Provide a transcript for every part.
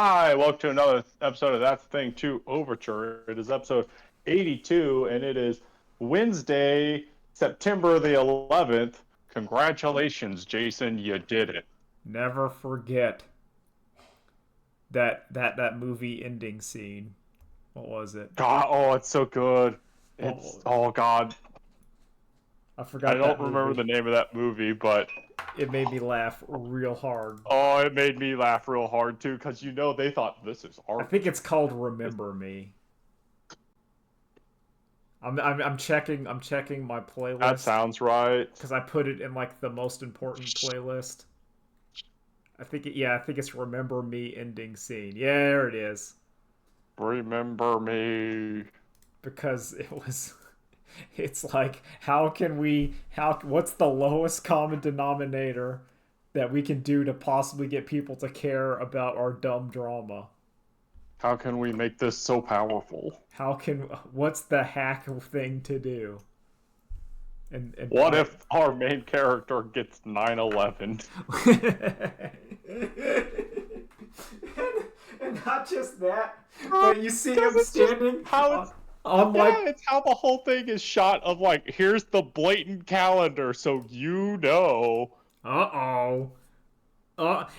Hi, welcome to another episode of That's the Thing 2 Overture. It is episode 82, and it is Wednesday, September the 11th. Congratulations, Jason, you did it. Never forget that movie ending scene. What was it? God, oh, it's so good. Oh, Oh God, I I forgot don't that remember the movie. name of that movie, but It made me laugh real hard. oh, it made me laugh real hard too, because they thought this is I think art. it's called Remember Me. I'm checking my That playlist sounds right. because I put it in like the most important playlist. I think it's Remember Me ending scene. Yeah, there it is. Remember me. Because it was it's like how what's the lowest common denominator that we can do to possibly get people to care about our dumb drama? How can we make this so powerful? What's the hack thing to do? And What I if our main character gets 9/11? and not just that, but you see Because him it's just standing how on, it's on like yeah, it's how the whole thing is shot of like here's the blatant calendar so you know. uh-oh.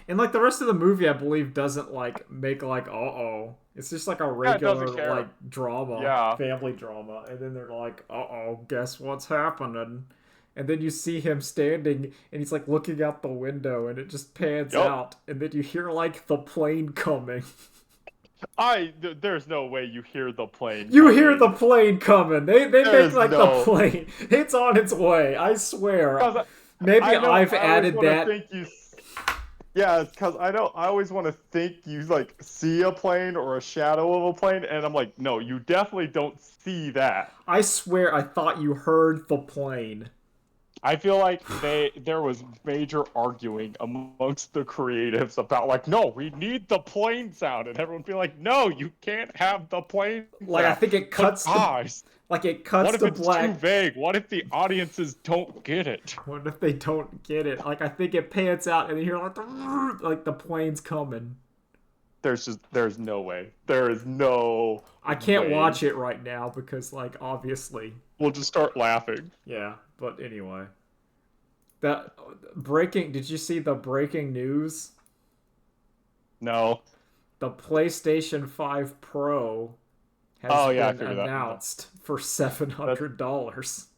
And like the rest of the movie, I believe doesn't like make like uh-oh. It's just like a Yeah, it doesn't regular like care. drama, Yeah. family drama, and then they're like, uh-oh, guess what's happening? And then you see him standing and he's like looking out the window and it just pans Yup. out and then you hear like the plane coming. There's no way you hear the plane You hear the coming. plane coming. They make There's like the no plane. It's on its way. I swear. because Maybe I know I've I always added want to that. think you yeah, it's because I know I always want to think you like see a plane or a shadow of a plane, and I'm like, no, you definitely don't see that. I swear I thought you heard the plane. I feel like there was major arguing amongst the creatives about like, no, we need the plane sound, and everyone be like, no, you can't have the plane Like I sound. think it But cuts to guys, like it what cuts if to it's too black. vague? What if the audiences don't get it? What if they don't get it? Like I think it pans out and you hear like the plane's coming. There's no way. There is no I can't way. watch it right now because like obviously, We'll just start laughing. yeah. But anyway, that breaking. Did you see the breaking news? No. The PlayStation 5 Pro has Oh yeah, I been figured that. No. announced for seven That's hundred dollars.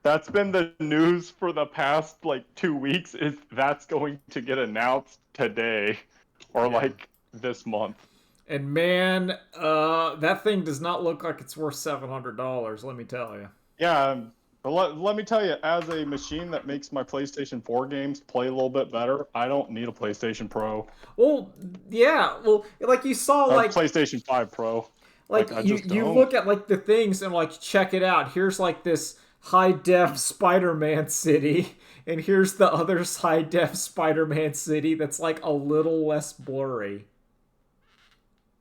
that's been the news for the past like 2 weeks. Is that's going to get announced today, or Yeah. like this month? And man, that thing does not look like it's worth $700. Let me tell you. Yeah, but let me tell you, as a machine that makes my PlayStation 4 games play a little bit better, I don't need a PlayStation Pro, Well, yeah. Well, like you saw, a PlayStation 5 Pro. like Like I just you don't. look at like the things and like check it out. Here's like this high def Spider-Man city, and here's the other high def Spider-Man city that's like a little less blurry.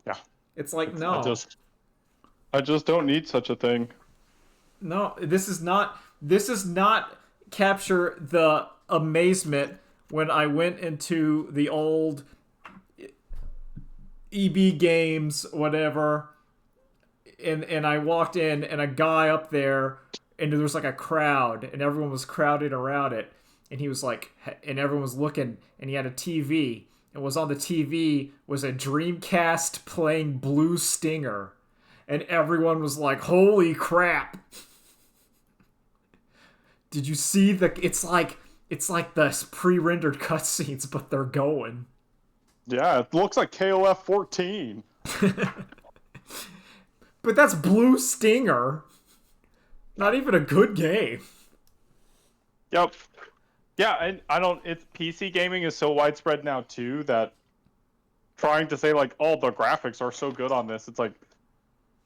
Yeah, It's like it's, I no, just I just don't need such a thing. no, this is not. This is not capture the amazement when I went into the old EB Games, whatever, and I walked in and a guy up there and there was like a crowd and everyone was crowded around it and he was like and everyone was looking and he had a TV and was on the TV was a Dreamcast playing Blue Stinger and everyone was like holy crap. Did you see the it's like the pre-rendered cutscenes but they're going. Yeah, it looks like KOF 14. But that's Blue Stinger. Not even a good game. Yep. Yeah, and I don't. It's PC gaming is so widespread now too that trying to say like, oh, the graphics are so good on this. It's like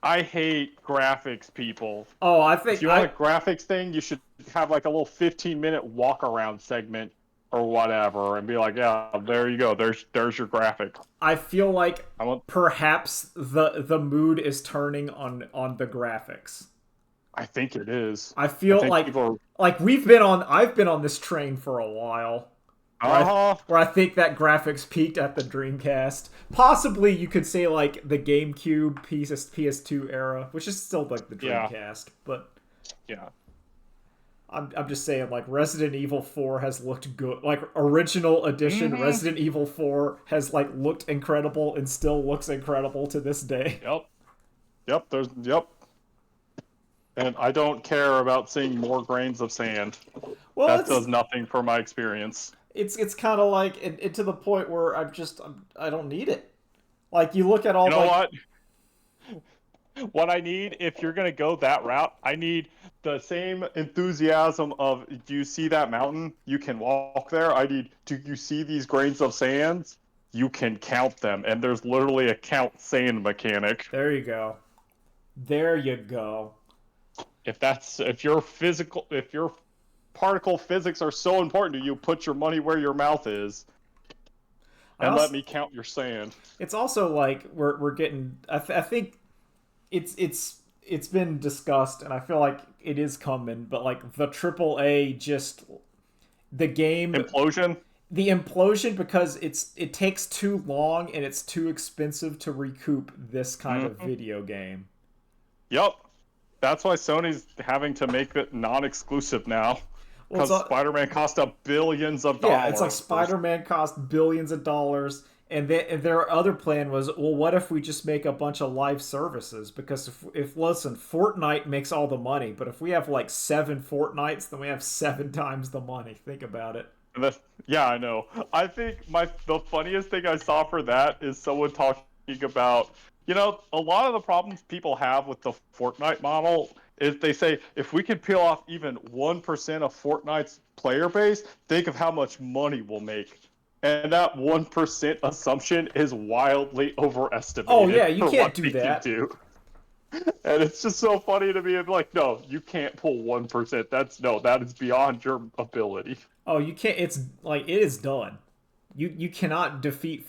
I hate graphics people. Oh, I If think you want a I graphics thing, you should have like a little 15-minute walk around segment or whatever, and be like, yeah, there you go. There's your graphic. I feel like I want. perhaps the mood is turning on the graphics. I think it is. I I feel think people are. like we've been on I've been on this train for a while. Uh-huh. where I think that graphics peaked at the Dreamcast. Possibly you could say like the GameCube, PS2 era, which is still like the Yeah. Dreamcast, but Yeah. I'm just saying like Resident Evil 4 has looked good. Like original edition Mm-hmm. Resident Evil 4 has like looked incredible and still looks incredible to this day. Yep. Yep. And I don't care about seeing more grains of sand. Well, That does nothing for my experience. it's kind of like it to the point where I don't need it. Like you look at all You know like what? What I need, if you're gonna go that route, I need the same enthusiasm of, do you see that mountain? You can walk there. I need, do you see these grains of sand? You can count them, and there's literally a count sand mechanic. there you go. There you go. If your particle physics are so important to you, put your money where your mouth is, and let me count your sand. It's also like we're getting. I think it's been discussed, and I feel like it is coming. But like the AAA, just the game Implosion. the implosion because it takes too long and it's too expensive to recoup this kind of video game. Yep. That's why Sony's having to make it non-exclusive now. Because Spider-Man cost billions of dollars. Yeah, it's like Spider-Man cost billions of dollars, and their other plan was, well, what if we just make a bunch of live services? Because if listen, Fortnite makes all the money, but if we have like 7 Fortnites, then we have 7 times the money. Think about it. Yeah, I know. I think the funniest thing I saw for that is someone talking about, a lot of the problems people have with the Fortnite model is they say, if we can peel off even 1% of Fortnite's player base, think of how much money we'll make. And that 1% assumption is wildly overestimated. Oh yeah, you can't do that. And it's just so funny to me. Like, no, you can't pull 1%. That is beyond your ability. Oh, you can't. It's like it is done. You cannot defeat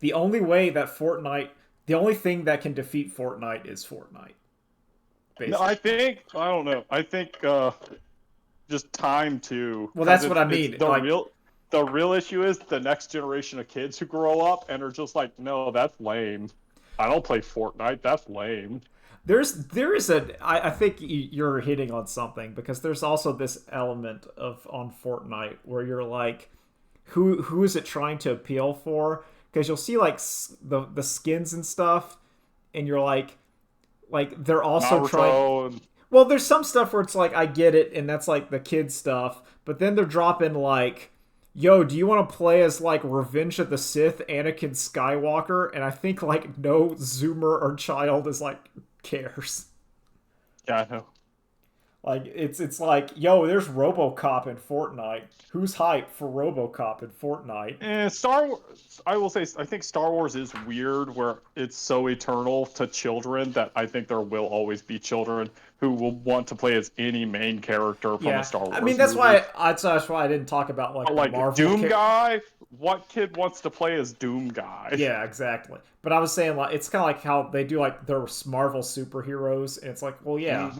The only way that Fortnite, the only thing that can defeat Fortnite is Fortnite. Basically. No, I don't know. I think just time too. Well, that's what I mean. The real issue is the next generation of kids who grow up and are just like, no, that's lame. I don't play Fortnite. That's lame. I think you're hitting on something, because there's also this element on Fortnite where you're like, who is it trying to appeal for? Because you'll see like the skins and stuff, and you're like they're also trying. Well, there's some stuff where it's like, I get it, and that's like the kid stuff, but then they're dropping like, yo, do you want to play as like Revenge of the Sith, Anakin Skywalker? And I think like no Zoomer or child is like cares. Yeah, I know. Like it's like, yo, there's RoboCop in Fortnite. Who's hyped for RoboCop in Fortnite? Star Wars, I will say, I think Star Wars is weird where it's so eternal to children that I think there will always be children who will want to play as any main character from a Star Wars movie. That's why I didn't talk about like Marvel Doom guy. What kid wants to play as Doom guy? Yeah, exactly. But I was saying, like, it's kind of like how they do like their Marvel superheroes, and it's like, well, yeah,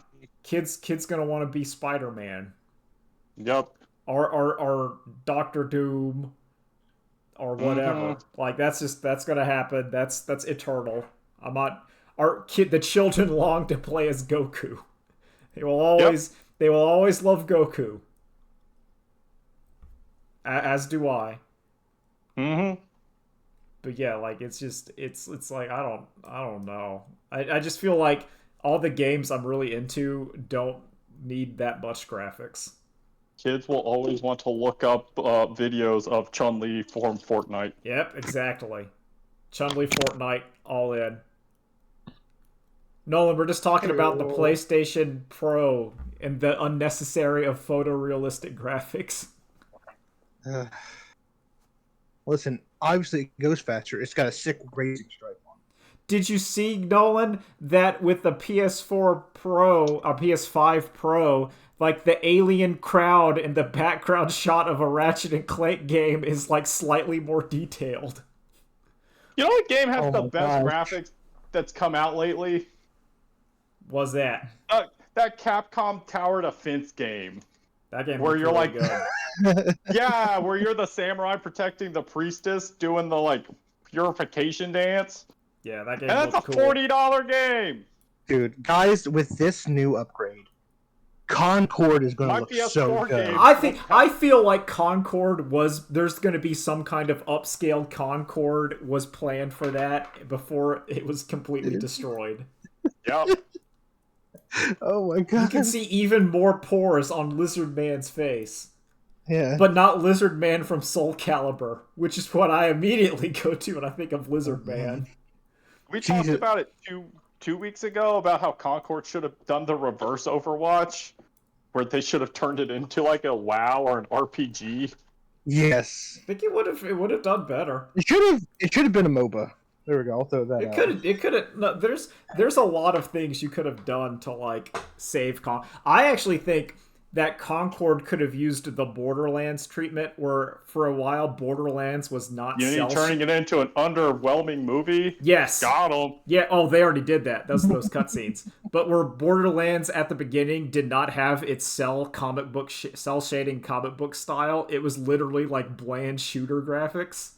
kids gonna want to be Spider-Man. Yep. Or Doctor Doom, or whatever. Like that's gonna happen. That's eternal. I'm not. The children long to play as Goku. They will always love Goku. As do I. But yeah, like it's like I don't know. I just feel like all the games I'm really into don't need that much graphics. Kids will always want to look up videos of Chun-Li from Fortnite. Yep, exactly. Chun-Li Fortnite, all in. Nolan, we're just talking about the PlayStation Pro and the unnecessary of photorealistic graphics. Listen, obviously it goes faster. It's got a sick racing stripe on it. Did you see, Nolan, that with the PS4 Pro or PS5 Pro, like the alien crowd in the background shot of a Ratchet and Clank game is like slightly more detailed? You know what game has the best graphics that's come out lately? Was that? That Capcom Tower Defense game. That game where you're like, good. Yeah, where you're the samurai protecting the priestess doing the like purification dance. Yeah, that game And that's a looked cool. $40 game. Dude, guys, with this new upgrade, Concord is going to My look so PS4 good. game. I feel like Concord there's going to be some kind of upscaled Concord was planned for that before it was completely destroyed. Yep. Oh my You god. can see even more pores on Lizard Man's face. Yeah. But not Lizard Man from Soul Calibur, which is what I immediately go to when I think of Lizard Man. We talked Jesus. about it two weeks ago about how Concord should have done the reverse Overwatch, where they should have turned it into like a WoW or an RPG. Yes. I think it would have done better. It should have been a MOBA. There we go. I'll throw that out. It could have. No, there's a lot of things you could have done to like save I actually think that Concord could have used the Borderlands treatment, where for a while Borderlands was not Turning it into an underwhelming movie. Yes. Got him. Yeah. Oh, they already did that. Those cutscenes. But where Borderlands at the beginning did not have its cell shading comic book style, it was literally like bland shooter graphics.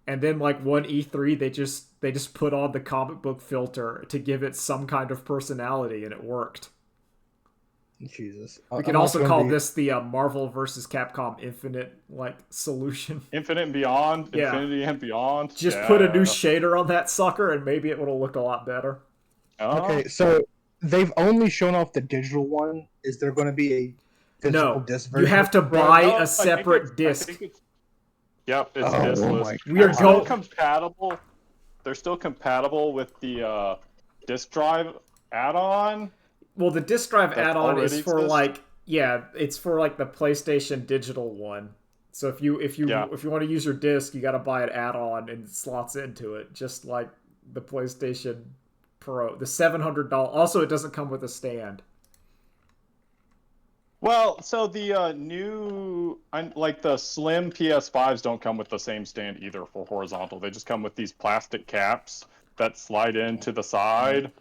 And then like one E3, they just put on the comic book filter to give it some kind of personality, and it worked. Jesus. We could also call this the Marvel versus Capcom Infinite like solution. Infinite and Beyond. Yeah. Infinity and Beyond. Just put a new shader on that sucker, and maybe it will look a lot better. Okay, so they've only shown off the digital one. Is there going to be a physical disc version? You have to buy a separate disc. Yep, it's discless. We are still compatible. They're still compatible with the disc drive add-on. Well, the disc drive add-on is for exists? it's for like the PlayStation Digital one. So if you want to use your disc, you got to buy an add-on and it slots into it, just like the PlayStation Pro. The $700. Also, it doesn't come with a stand. Well, so the new, like the slim PS5s don't come with the same stand either for horizontal. They just come with these plastic caps that slide into the side,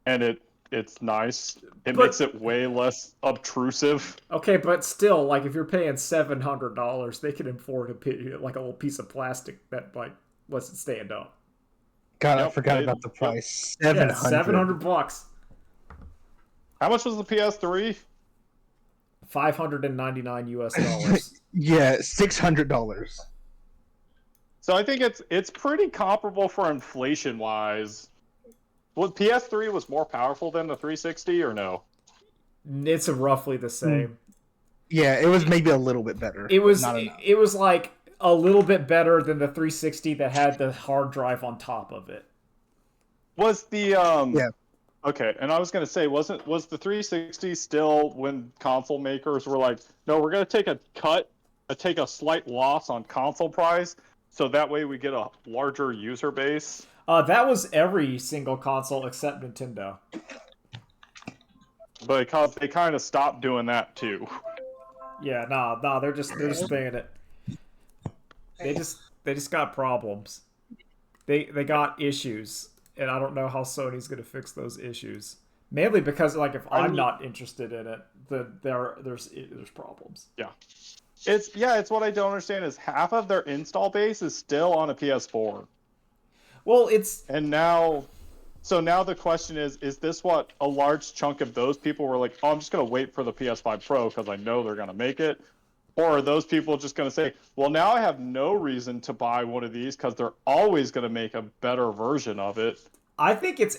and it's nice. It makes it way less obtrusive. Okay, but still, like if you're paying $700, they can afford like a little piece of plastic that like lets it stand up. God, I forgot about the price. $700. How much was the PS3? $599 US. Yeah, $600. So I think it's pretty comparable for inflation wise. Well, PS3 was more powerful than the 360 or no? It's roughly the same. Yeah, it was maybe a little bit better. It was like a little bit better than the 360 that had the hard drive on top of it. Was the Yeah. Okay, and I was gonna say, was the 360 still when console makers were like, no, we're gonna take a slight loss on console price, so that way we get a larger user base? That was every single console except Nintendo. Because they kind of stopped doing that too. Yeah, nah, they're just paying it. They just got problems. They got issues. And I don't know how Sony's going to fix those issues. Mainly because, like, if I'm not interested in it, there's problems. Yeah. It's what I don't understand is half of their install base is still on a PS4. Well, so now the question is this what a large chunk of those people were like, oh, I'm just going to wait for the PS5 Pro because I know they're going to make it? Or are those people just going to say, well, now I have no reason to buy one of these because they're always going to make a better version of it? I think it's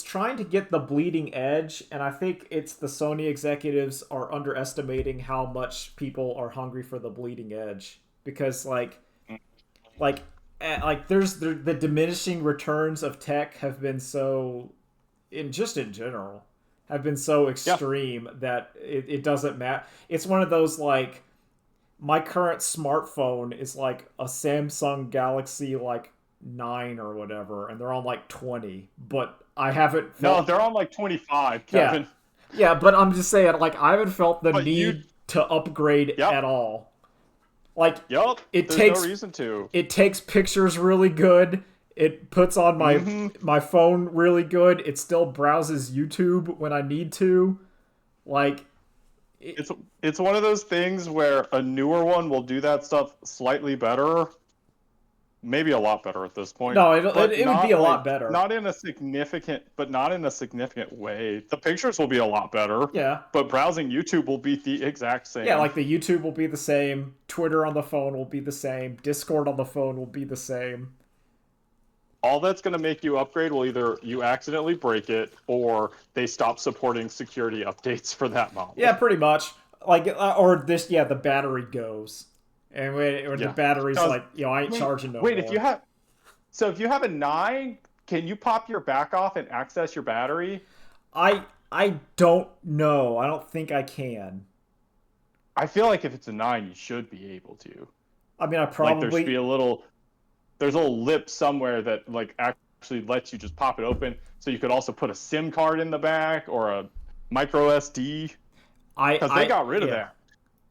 trying to get the bleeding edge, and I think it's the Sony executives are underestimating how much people are hungry for the bleeding edge. Because, there's the diminishing returns of tech have been so, in general, have been so extreme that it doesn't matter. It's one of those, like, my current smartphone is like a Samsung Galaxy 9 or whatever, and they're on 20, but I haven't felt... No, they're on 25, Kevin. Yeah, but I'm just saying, I haven't felt the need to upgrade at all. There's no reason to. It takes pictures really good. It puts on my phone really good. It still browses YouTube when I need to. it's one of those things where a newer one will do that stuff slightly better, maybe a lot better at this point. No, but it would be a lot better. Not in a significant way. The pictures will be a lot better. Yeah. But browsing YouTube will be the exact same. Yeah, like the YouTube will be the same, Twitter on the phone will be the same, Discord on the phone will be the same. All that's going to make you upgrade will either you accidentally break it or they stop supporting security updates for that model. Yeah, pretty much. Like, or this, the battery goes. And the battery's like, I ain't charging no more. Wait, if you have a 9, can you pop your back off and access your battery? I don't know. I don't think I can. I feel like if it's a 9, you should be able to. I mean, I probably... Like, there should be there's a little lip somewhere that, like, actually lets you just pop it open. So you could also put a SIM card in the back or a micro SD. Because they got rid of that.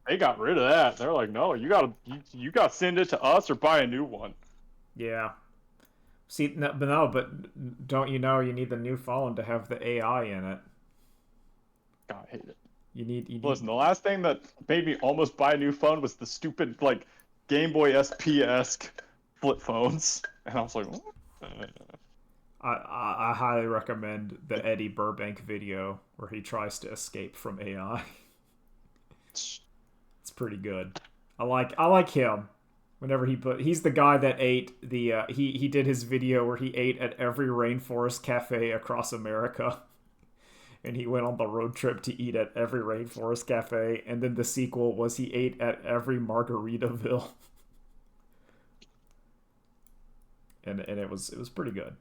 They got rid of that. They're like, no, you gotta send it to us or buy a new one. Yeah. See, but don't you know you need the new phone to have the AI in it? God, I hate it. You need. Listen, the last thing that made me almost buy a new phone was the stupid, like, Game Boy SP-esque flip phones, and I was like, I highly recommend the Eddie Burbank video where he tries to escape from AI. It's pretty good. I like him. Whenever he's the guy that ate the he did his video where he ate at every rainforest cafe across America. And he went on the road trip to eat at every rainforest cafe, and then the sequel was he ate at every Margaritaville. And it was pretty good.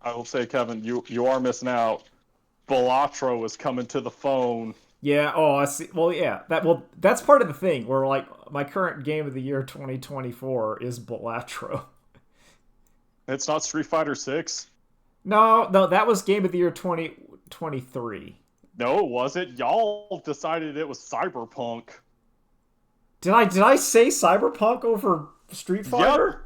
I will say, Kevin, you are missing out. Balatro is coming to the phone. Yeah. Oh, I see. Well, yeah. That's part of the thing. Where like my current game of the year 2024 is Balatro. It's not Street Fighter 6. No, that was game of the year 2023. No, it wasn't. Y'all decided it was Cyberpunk. Did I say Cyberpunk over Street Fighter?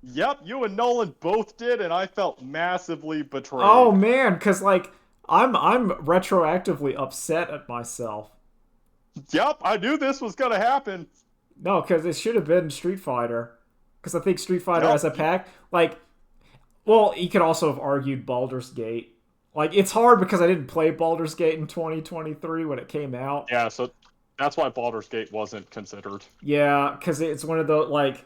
Yep, you and Nolan both did, and I felt massively betrayed. Oh man, because like I'm retroactively upset at myself. Yep, I knew this was gonna happen. No, because it should have been Street Fighter. Because I think Street Fighter as a pack, like, well, he could also have argued Baldur's Gate. Like, it's hard because I didn't play Baldur's Gate in 2023 when it came out. Yeah, so that's why Baldur's Gate wasn't considered. Yeah, because it's one of the, like,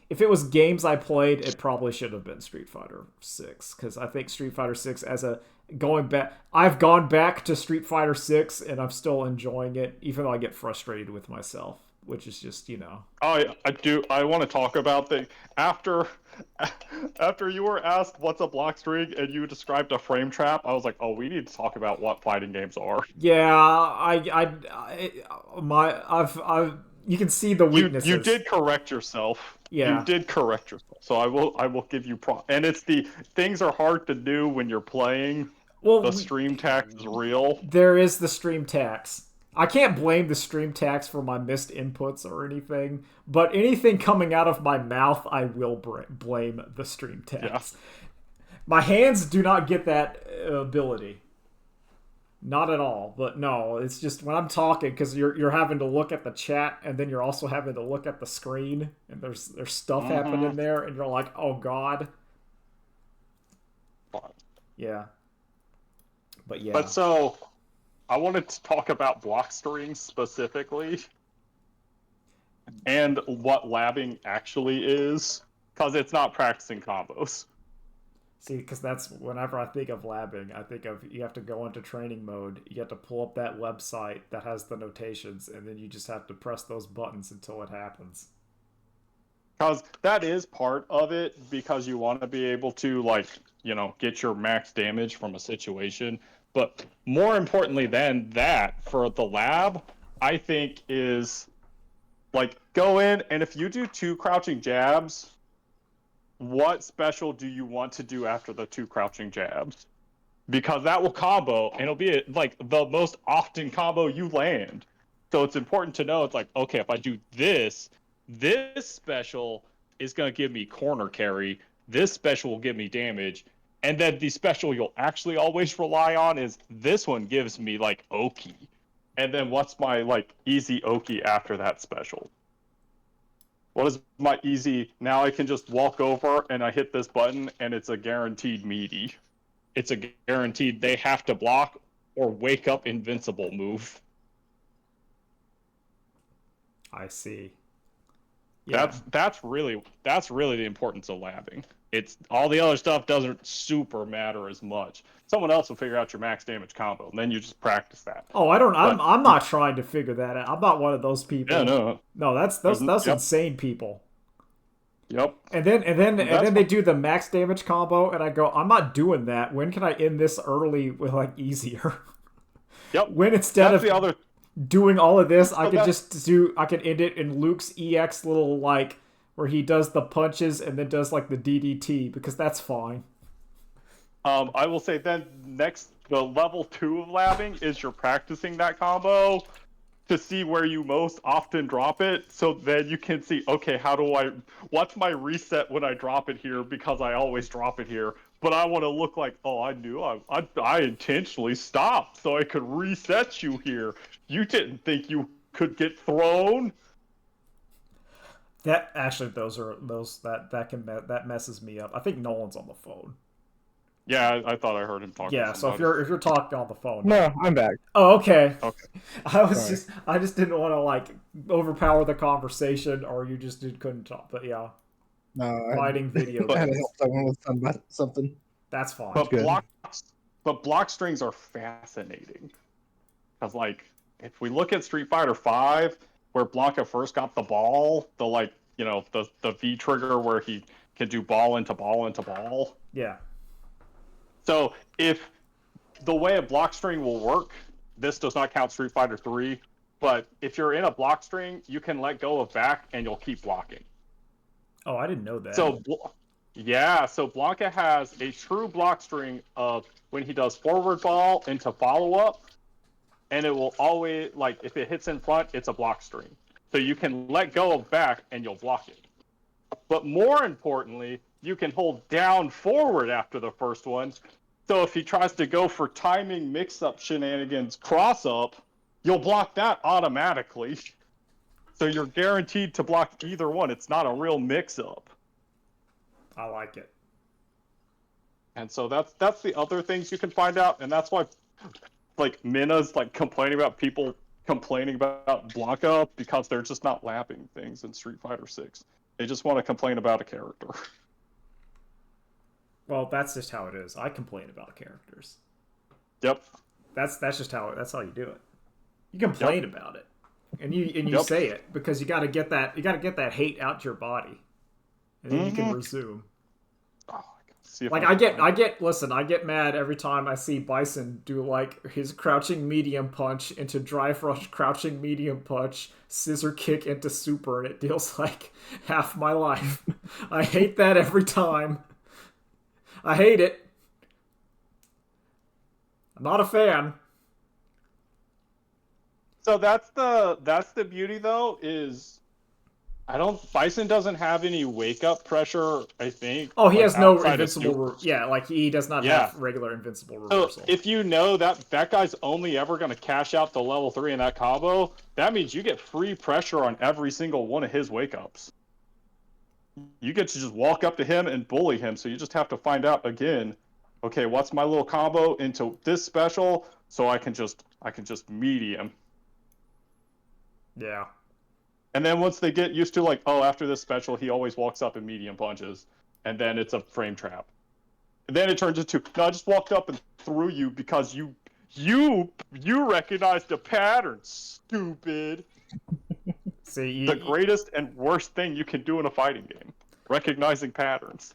if it was games I played, it probably should have been Street Fighter 6. Because I think Street Fighter 6 I've gone back to Street Fighter 6 and I'm still enjoying it, even though I get frustrated with myself, which is just, Oh, I do. I want to talk about the after you were asked what's a block string and you described a frame trap. I was like, oh, we need to talk about what fighting games are. Yeah, you can see the weaknesses. You did correct yourself. Yeah. You did correct yourself. So I will give you and it's the things are hard to do when you're playing. Well, the stream tax is real. There is the stream tax. I can't blame the stream tax for my missed inputs or anything, but anything coming out of my mouth, I will blame the stream tax. Yeah. My hands do not get that ability. Not at all, but no, it's just when I'm talking, because you're having to look at the chat, and then you're also having to look at the screen, and there's stuff happening there, and you're like, oh god. Yeah. But yeah. But so, I wanted to talk about block strings specifically, and what labbing actually is, because it's not practicing combos. See, because that's whenever I think of labbing, I think of you have to go into training mode. You have to pull up that website that has the notations, and then you just have to press those buttons until it happens. Because that is part of it, because you want to be able to, like, get your max damage from a situation. But more importantly than that, for the lab, I think is, like, go in, and if you do 2 crouching jabs, what special do you want to do after the 2 crouching jabs? Because that will combo, and it'll be like the most often combo you land. So it's important to know, it's like, okay, if I do this special is going to give me corner carry, this special will give me damage, and then the special you'll actually always rely on is this one gives me, like, Oki. and then what's my like easy oki after that special? What is my easy? Now I can just walk over and I hit this button and it's a guaranteed meaty. It's a guaranteed they have to block or wake up invincible move. I see. Yeah. That's really the importance of labbing. It's all the other stuff doesn't super matter as much. Someone else will figure out your max damage combo, and then you just practice that. Oh, I don't. I'm not trying to figure that out. I'm not one of those people. Yeah, no. No, that's Yep. insane people. Yep. And then they do the max damage combo, and I go, I'm not doing that. When can I end this early with like easier? Yep. When instead That's of the other doing all of this, I can end it in Luke's EX little like where he does the punches and then does like the DDT because that's fine. I will say then the level 2 of labbing is you're practicing that combo to see where you most often drop it, so then you can see, okay, what's my reset when I drop it here, because I always drop it here, but I want to look like, oh, I knew I intentionally stopped so I could reset you here. You didn't think you could get thrown. That actually, that messes me up. I think Nolan's on the phone. Yeah, I thought I heard him talking. Yeah, so if you're talking on the phone. No, I'm back. Oh, okay. Okay. I just didn't want to like overpower the conversation, or you just couldn't talk. But yeah, No, fighting video I had to games. help someone with something. That's fine. But block strings are fascinating, because like if we look at Street Fighter V, where Blanca first got the ball, the V trigger where he can do ball into ball into ball. Yeah. So if the way a block string will work, this does not count Street Fighter 3, but if you're in a block string, you can let go of back and you'll keep blocking. Oh, I didn't know that. So Blanca has a true block string of when he does forward ball into follow up, and it will always, like, if it hits in front, it's a block string. So you can let go of back and you'll block it. But more importantly, you can hold down forward after the first one. So if he tries to go for timing mix-up shenanigans cross-up, you'll block that automatically. So you're guaranteed to block either one. It's not a real mix-up. I like it. And so that's the other things you can find out, and that's why like Minna's like complaining about people complaining about Blanca because they're just not lapping things in Street Fighter 6. They just want to complain about a character. Well, that's just how it is. I complain about characters. Yep. That's how you do it. You complain about it, and you say it because you got to get that hate out your body, and then you can resume. Oh, see if like I get mad every time I see Bison do like his crouching medium punch into drive rush, crouching medium punch, scissor kick into super, and it deals like half my life. I hate that every time. I hate it. I'm not a fan. So that's the beauty though, is Bison doesn't have any wake up pressure, I think. Oh, he like, has no invincible like he does not have regular invincible reversal. So if you know that guy's only ever going to cash out the level 3 in that combo, that means you get free pressure on every single one of his wake ups. You get to just walk up to him and bully him, so you just have to find out again, okay, what's my little combo into this special, so I can just medium. Yeah. And then once they get used to like, oh, after this special, he always walks up and medium punches, and then it's a frame trap. And then it turns into, no, I just walked up and threw you because you recognized the pattern, stupid. See, the greatest and worst thing you can do in a fighting game, recognizing patterns.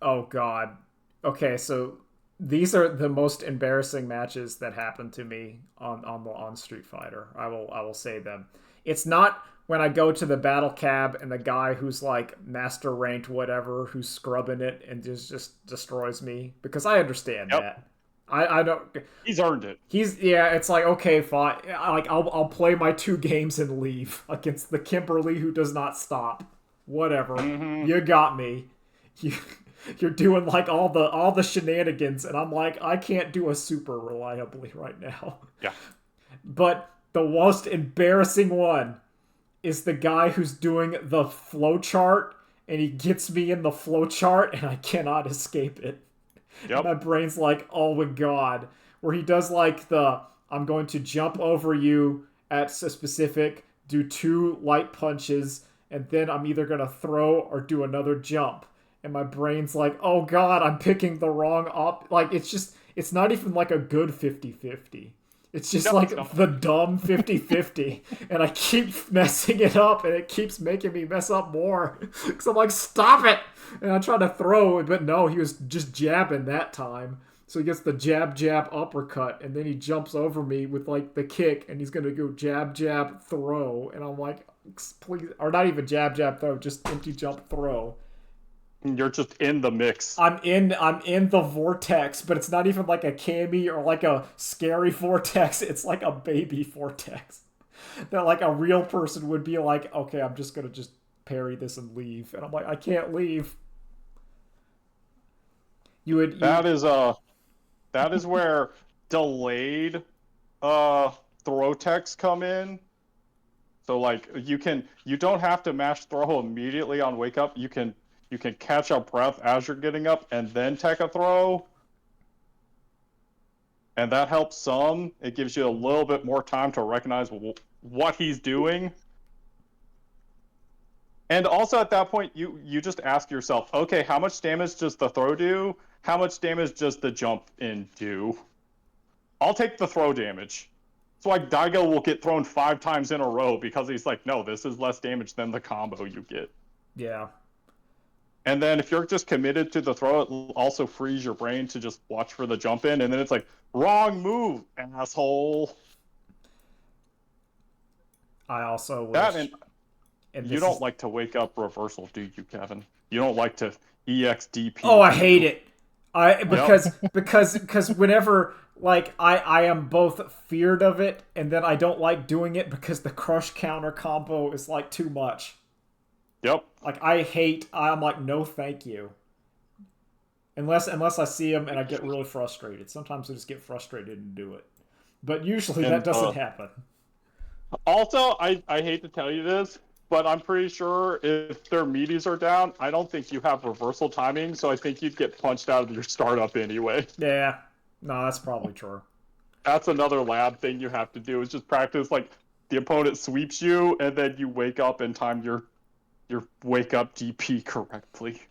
Oh God. Okay, so these are the most embarrassing matches that happened to me on Street Fighter. I will say them. It's not when I go to the battle cab and the guy who's like master ranked whatever who's scrubbing it and just destroys me, because I understand that. I don't. He's earned it. It's like, okay, fine. I'll play my 2 games and leave against the Kimberly who does not stop. Whatever. Mm-hmm. You got me. You're doing like all the shenanigans, and I'm like, I can't do a super reliably right now. Yeah. But the most embarrassing one is the guy who's doing the flowchart, and he gets me in the flowchart, and I cannot escape it. Yep. My brain's like, oh my god. Where he does like I'm going to jump over you at a specific, do 2 light punches, and then I'm either going to throw or do another jump. And my brain's like, oh god, I'm picking the wrong Like, it's not even like a good 50-50. It's just the dumb 50-50. And I keep messing it up, and it keeps making me mess up more. Because I'm like, stop it! And I try to throw, but no, he was just jabbing that time. So he gets the jab, jab, uppercut, and then he jumps over me with, like, the kick, and he's going to go jab, jab, throw. And I'm like, please, or not even jab, jab, throw, just empty jump, throw. You're just in the mix. I'm in the vortex, but it's not even like a cami or like a scary vortex. It's like a baby vortex. That like a real person would be like, okay, I'm just gonna just parry this and leave. And I'm like, I can't leave. That is where delayed throw techs come in. So like you don't have to mash throw immediately on wake up. You can catch your breath as you're getting up and then take a throw. And that helps some. It gives you a little bit more time to recognize what he's doing. And also at that point, you just ask yourself, okay, how much damage does the throw do? How much damage does the jump in do? I'll take the throw damage. It's like Daigo will get thrown 5 times in a row because he's like, no, this is less damage than the combo you get. Yeah. And then if you're just committed to the throw, it will also frees your brain to just watch for the jump in. And then it's like, wrong move, asshole. I also wish... That and you don't like to wake up reversal, do you, Kevin? You don't like to EXDP. Oh, I hate it. Because whenever like I am both feared of it and then I don't like doing it because the crush counter combo is like too much. Yep. Like I'm like, no thank you. Unless I see him and I get really frustrated. Sometimes I just get frustrated and do it. But usually that doesn't happen. Also, I hate to tell you this, but I'm pretty sure if their meaties are down, I don't think you have reversal timing, so I think you'd get punched out of your startup anyway. Yeah. No, that's probably true. That's another lab thing you have to do, is just practice, like, the opponent sweeps you, and then you wake up and time your wake up DP correctly.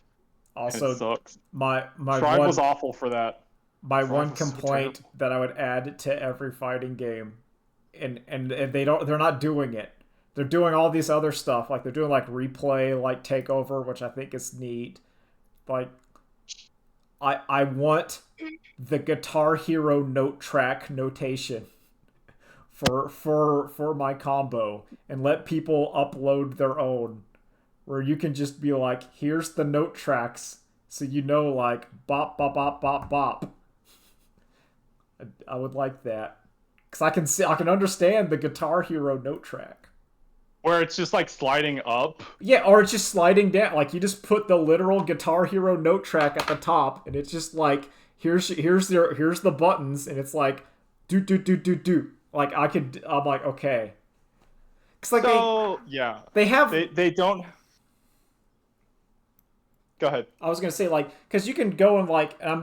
Also, it sucks. My Shrine was awful for that. My one complaint that I would add to every fighting game, and they're not doing it. They're doing all these other stuff, like they're doing like replay, like takeover, which I think is neat. Like, I want the Guitar Hero note track notation for my combo, and let people upload their own, where you can just be like, here's the note tracks, so you know, like, bop bop bop bop bop. I would like that, because I can understand the Guitar Hero note track. Where it's just like sliding up. Yeah, or it's just sliding down. Like, you just put the literal Guitar Hero note track at the top, and it's just like, here's the buttons, and it's like do do do do do. Like, I'm like, okay. Cause like they don't. Go ahead. I was gonna say, like, because you can go and like, I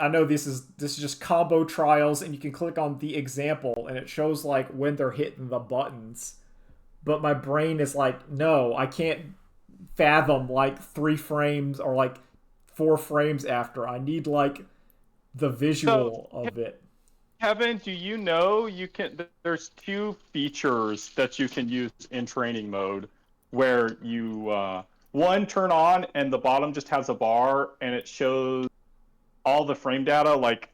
know this is just combo trials, and you can click on the example, and it shows like when they're hitting the buttons. But my brain is like, no, I can't fathom like 3 frames or like 4 frames after. I need like the visual of it. Kevin, do you know there's 2 features that you can use in training mode where you one, turn on and the bottom just has a bar and it shows all the frame data like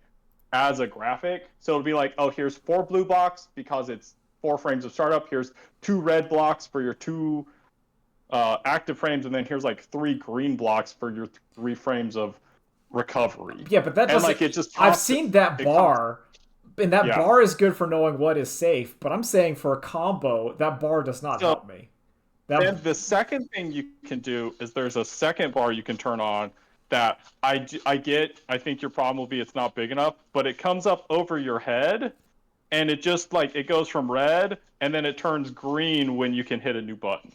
as a graphic. So it'll be like, oh, here's 4 blue blocks because it's 4 frames of startup. Here's 2 red blocks for your 2 active frames, and then here's like 3 green blocks for your 3 frames of recovery. Yeah, but that doesn't. Like, it just I've seen that bar, and that bar is good for knowing what is safe. But I'm saying for a combo, that bar does not help me. And the second thing you can do is there's a second bar you can turn on that I get. I think your problem will be it's not big enough, but it comes up over your head. and it just like it goes from red and then it turns green when you can hit a new button.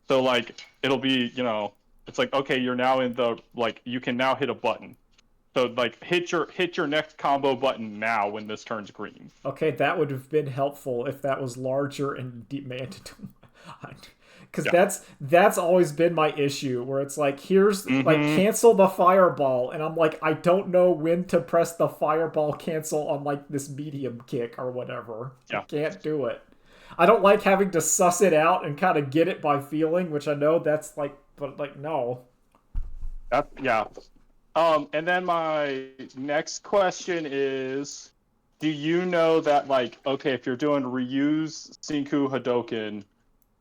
So like it'll be, it's like, okay, you're now in the like you can now hit a button. So like hit your next combo button now when this turns green. Okay, that would have been helpful if that was larger and demanded. Because that's always been my issue, where it's like, here's like cancel the fireball, and I'm like, I don't know when to press the fireball cancel on like this medium kick or whatever. Yeah. I can't do it. I don't like having to suss it out and kind of get it by feeling, which I know that's like, but like no. Yeah. And then my next question is, do you know that like, okay, if you're doing reuse Senku Hadoken,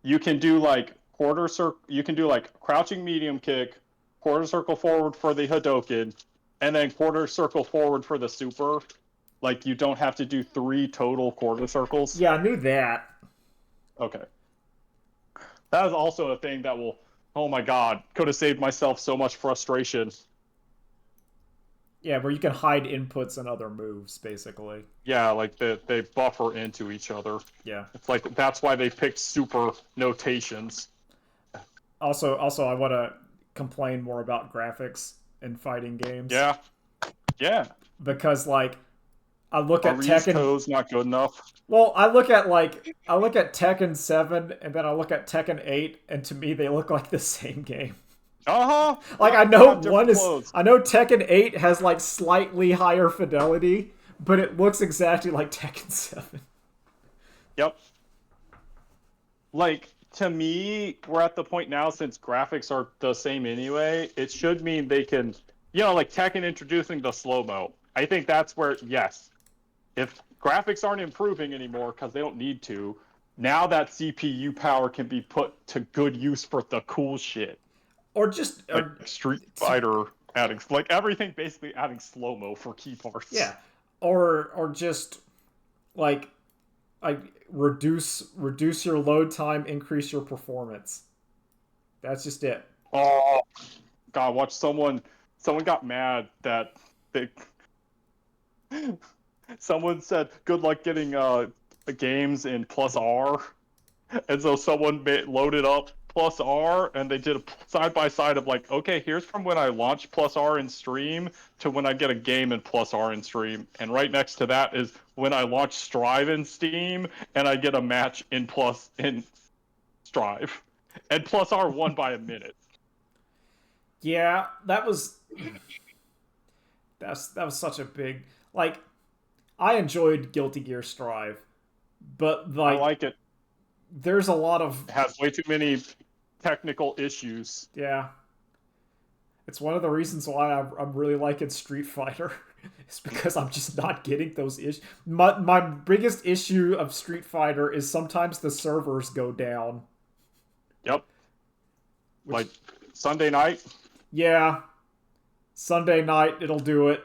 you can do like quarter circle, you can do like crouching medium kick, quarter circle forward for the Hadoken, and then quarter circle forward for the super. Like you don't have to do 3 total quarter circles. Yeah, I knew that. Okay. That is also a thing that will, oh my god, could have saved myself so much frustration. Yeah, where you can hide inputs and other moves, basically. Yeah, like they buffer into each other. Yeah. It's like that's why they picked super notations. Also, I want to complain more about graphics in fighting games. Yeah. Yeah. Because like I look at Tekken. Code's not good enough. Well, I look at Tekken 7 and then I look at Tekken 8, and to me they look like the same game. Like I know I know Tekken 8 has like slightly higher fidelity, but it looks exactly like Tekken 7. Yep. Like to me, we're at the point now, since graphics are the same anyway, it should mean they can, like Tekken introducing the slow-mo. I think that's where, yes, if graphics aren't improving anymore because they don't need to, now that CPU power can be put to good use for the cool shit. Or just like Street Fighter adding, like everything basically adding slow-mo for key parts. Yeah. Or just like reduce your load time, increase your performance. That's just it. Oh god, watch someone got mad that they someone said good luck getting games in plus R, and so someone loaded up plus R and they did a side by side of like, okay, here's from when I launch plus R in stream to when I get a game in plus R in stream, and right next to that is when I launch Strive in Steam and I get a match in Strive, and plus R won by a minute. Yeah, that was such a big, like, I enjoyed Guilty Gear Strive, but like I like it. There's a lot of... It has way too many technical issues. Yeah. It's one of the reasons why I'm really liking Street Fighter. It's because I'm just not getting those issues. My biggest issue of Street Fighter is sometimes the servers go down. Yep. Like Sunday night? Yeah. Sunday night, it'll do it.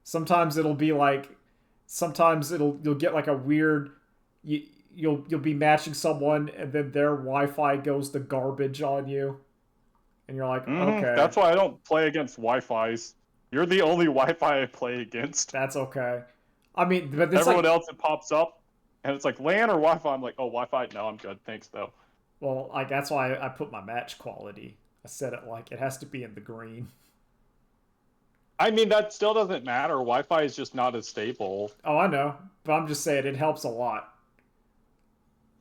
Sometimes it'll be like... Sometimes you'll get like a weird... You'll be matching someone and then their Wi-Fi goes to garbage on you, and you're like, okay. That's why I don't play against Wi-Fi's. You're the only Wi-Fi I play against. That's okay. I mean, but everyone else, it pops up and it's like LAN or Wi-Fi. I'm like, oh, Wi-Fi? No, I'm good. Thanks though. Well, like that's why I put my match quality. I set it like it has to be in the green. I mean, that still doesn't matter. Wi-Fi is just not as stable. Oh, I know, but I'm just saying it helps a lot.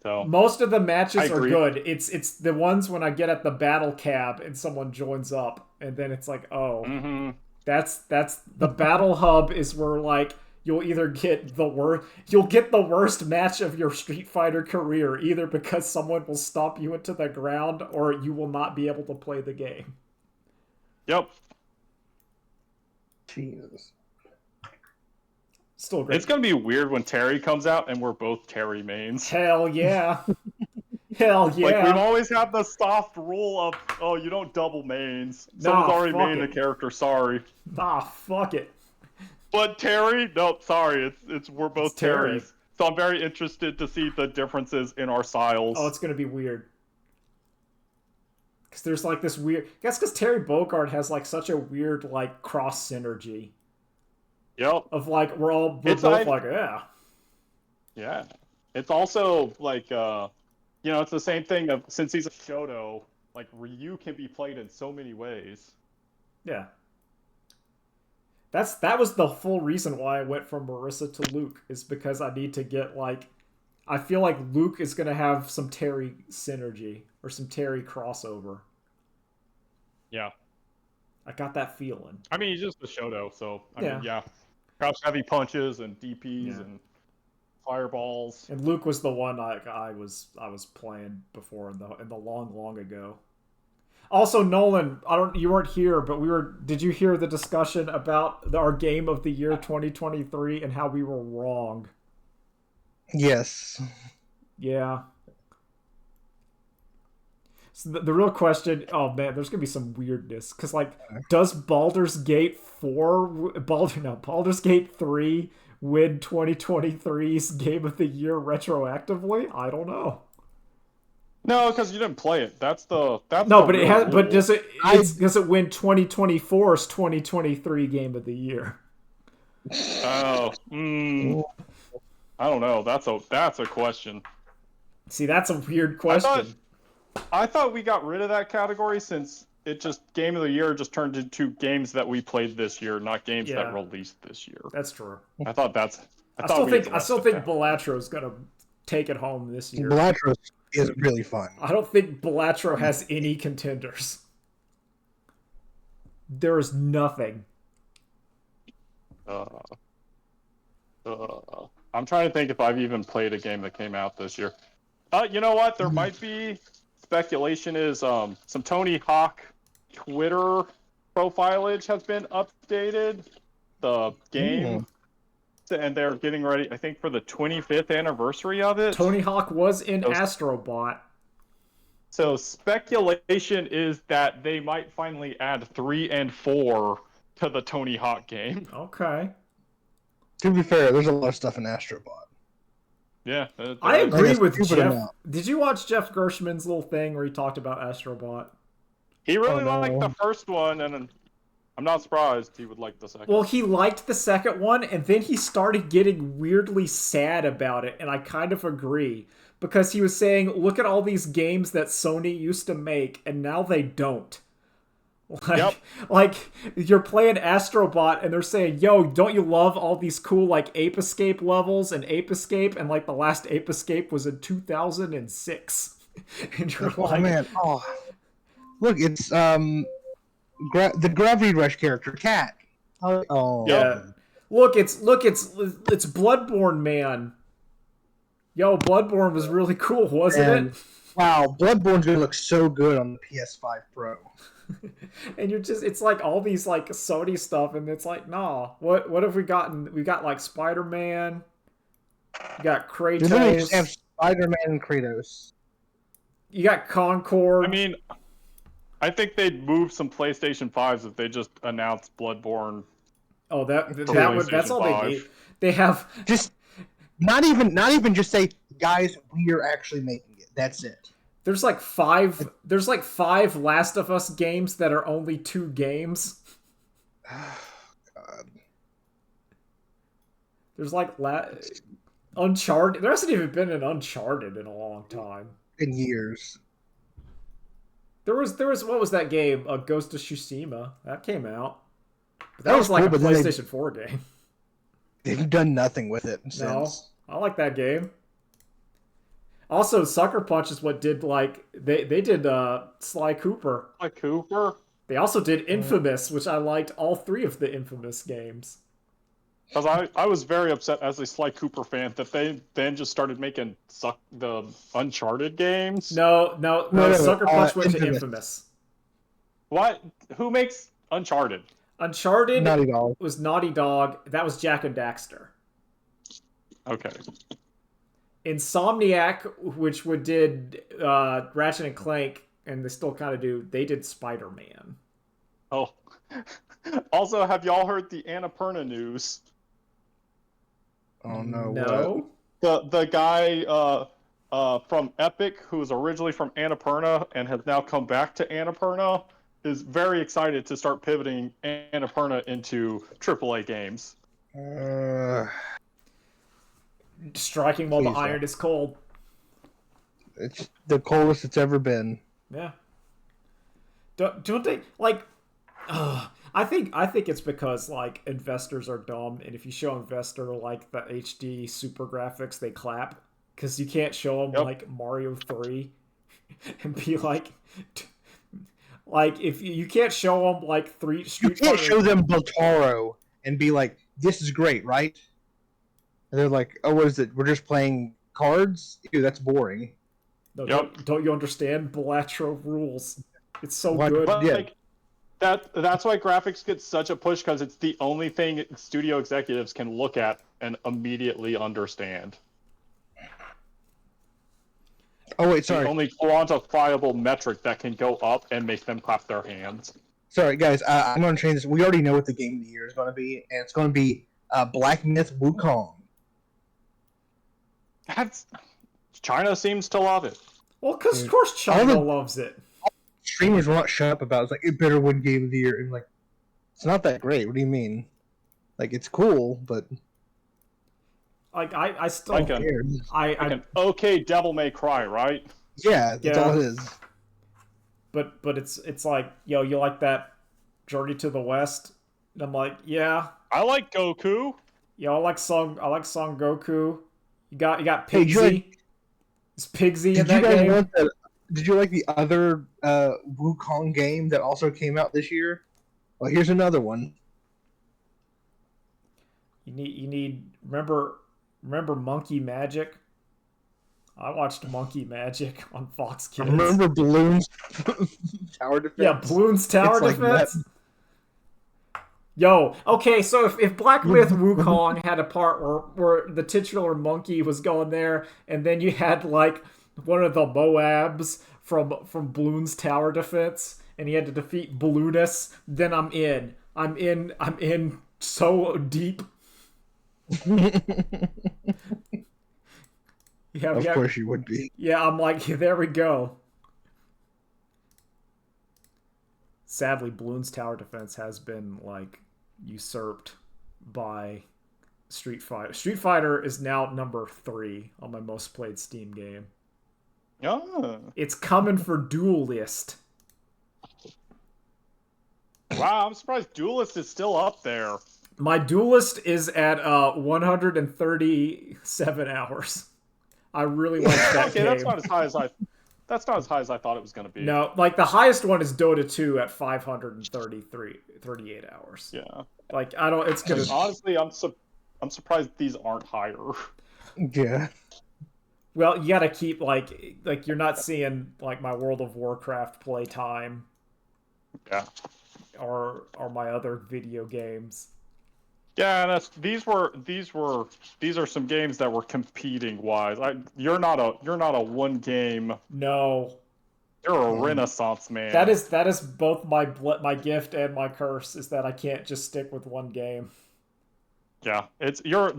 So most of the matches are good. It's the ones when I get at the battle cab and someone joins up, and then it's like, oh, that's the battle hub is where like you'll either get the worst match of your Street Fighter career, either because someone will stomp you into the ground or you will not be able to play the game. Yep. Jesus. Still great. It's gonna be weird when Terry comes out and we're both Terry mains. Hell yeah. Hell yeah. Like we've always had the soft rule of, oh, you don't double mains. Someone's already made a character, sorry. Nah, fuck it. But Terry? Nope, sorry. We're both Terrys. So I'm very interested to see the differences in our styles. Oh, it's gonna be weird. Because there's like this weird... I guess because Terry Bogard has like such a weird like cross synergy. Yep. Of like we're It's both like, yeah. Yeah. It's also like it's the same thing of since he's a Shoto, like Ryu can be played in so many ways. Yeah. That was the full reason why I went from Marissa to Luke, is because I need to get like I feel like Luke is gonna have some Terry synergy or some Terry crossover. Yeah. I got that feeling. I mean, he's just a Shoto, so I Yeah. mean, yeah. Crouch heavy punches and DPs Yeah. and fireballs. And Luke was the one I was playing before in the long ago. Also, Nolan, you weren't here, but did you hear the discussion about our game of the year 2023 and how we were wrong? Yes. Yeah. So the real question, oh man, there's gonna be some weirdness because like, does Baldur's Gate 3 win 2023's Game of the Year retroactively? I don't know. No, because you didn't play it. That's No, the but it real has. rule. But does it win 2024's 2023 Game of the Year? Oh, I don't know. That's a question. See, that's a weird question. I thought we got rid of that category since it just Game of the Year just turned into games that we played this year, not games that released this year. That's true. I still think Bellatro's gonna take it home this year. Bellatrix is really fun. I don't think Bellatro has any contenders. There is nothing. I'm trying to think if I've even played a game that came out this year. You know what? There might be. Speculation is some Tony Hawk Twitter profilage has been updated. The game, and they're getting ready, I think, for the 25th anniversary of it. Tony Hawk was in Astrobot. So speculation is that they might finally add 3 and 4 to the Tony Hawk game. Okay. To be fair, there's a lot of stuff in Astrobot. Yeah, I agree with Jeff. Did you watch Jeff Gershman's little thing where he talked about Astrobot? He really liked the first one, and I'm not surprised he would like the second. Well, he liked the second one, and then he started getting weirdly sad about it, and I kind of agree. Because he was saying, look at all these games that Sony used to make, and now they don't. Like you're playing Astrobot and they're saying, yo, don't you love all these cool like Ape Escape levels and Ape Escape, and like the last Ape Escape was in 2006. And you're like, man, look, it's the Gravity Rush character, Cat. Oh yeah. Look, it's Bloodborne, man. Yo, Bloodborne was really cool, wasn't it? Wow, Bloodborne's gonna look so good on the PS5 Pro. And it's like all these like Sony stuff, and it's like, nah, what have we gotten? We got like Spider-Man, you got Kratos. They just have Spider-Man and Kratos. You got Concord. I mean, I think they'd move some PlayStation 5s if they just announced Bloodborne. Oh, that's all they need. They have just not even just say, guys, we are actually making it. That's it. There's like five Last of Us games that are only 2 games. God. There's like Uncharted. There hasn't even been an Uncharted in a long time. In years. There was what was that game? Ghost of Tsushima. That came out. But that was like cool, a PlayStation 4 game. They've done nothing with it since. No, I like that game. Also, Sucker Punch is what did like they did Sly Cooper. Sly Cooper. They also did Infamous, which I liked all 3 of the Infamous games. Because I was very upset as a Sly Cooper fan that they then just started making the Uncharted games. No, Sucker Punch went to Infamous. What? Who makes Uncharted? Uncharted Naughty Dog. Was Naughty Dog. That was Jack and Daxter. Okay. Insomniac, which did Ratchet and Clank, and they still kind of do, they did Spider-Man. Oh. Also, have y'all heard the Annapurna news? Oh, no. No? The guy from Epic, who was originally from Annapurna and has now come back to Annapurna, is very excited to start pivoting Annapurna into AAA games. Striking while the Please iron is cold. It's the coldest it's ever been. Yeah. Don't they like? I think it's because like investors are dumb, and if you show investor like the HD super graphics, they clap because you can't show them like Mario 3 and be like if you can't show them like You Street can't Fighter. show them Botaro and be like, "This is great, right?" And they're like, "Oh, what is it? We're just playing cards? Ew, that's boring." No, don't you understand? Balatro rules. It's so What? good. But Yeah. like that's why graphics get such a push, because it's the only thing studio executives can look at and immediately understand. Oh wait, sorry. The only quantifiable metric that can go up and make them clap their hands. Sorry, guys. I'm going to change this. We already know what the game of the year is going to be, and it's going to be Black Myth Wukong. China seems to love it. Well, because of course China loves it. Streamers will not shut up about it. It's like, it better win game of the year. And like, it's not that great. What do you mean? Like, it's cool, but Like I still like an okay Devil May Cry, right? Yeah, that's all it is. But it's like, yo, you like that Journey to the West? And I'm like, yeah. I like Goku. Yo, I like Son Goku. You got Pigsy. Is Pigsy in that game? Did you like the other Wukong game that also came out this year? Well, here's another one. You need remember Monkey Magic? I watched Monkey Magic on Fox Kids. Remember Bloons Tower Defense? Yeah, Bloons Tower Defense. Like yo, okay, so if Black Myth Wukong had a part where the titular monkey was going there, and then you had like one of the Moabs from Bloons Tower Defense, and he had to defeat Balloonus, then I'm in. I'm in so deep. Yeah, of course you would be. Yeah, I'm like, there we go. Sadly, Bloons Tower Defense has been like usurped by Street Fighter. Street Fighter is now number 3 on my most played Steam game. Oh. It's coming for Duelist. Wow, I'm surprised Duelist is still up there. My Duelist is at 137 hours. I really like that okay, game. That's not as high as I thought it was going to be. No, like the highest one is Dota 2 at 538 hours. Yeah. Like I don't. It's gonna. Honestly, I'm surprised these aren't higher. Yeah. Well, you gotta keep like you're not seeing like my World of Warcraft play time. Yeah. Or my other video games. Yeah, these are some games that were competing wise. You're not a one game. No. You're a Renaissance man. That is both my gift and my curse, is that I can't just stick with one game. Yeah,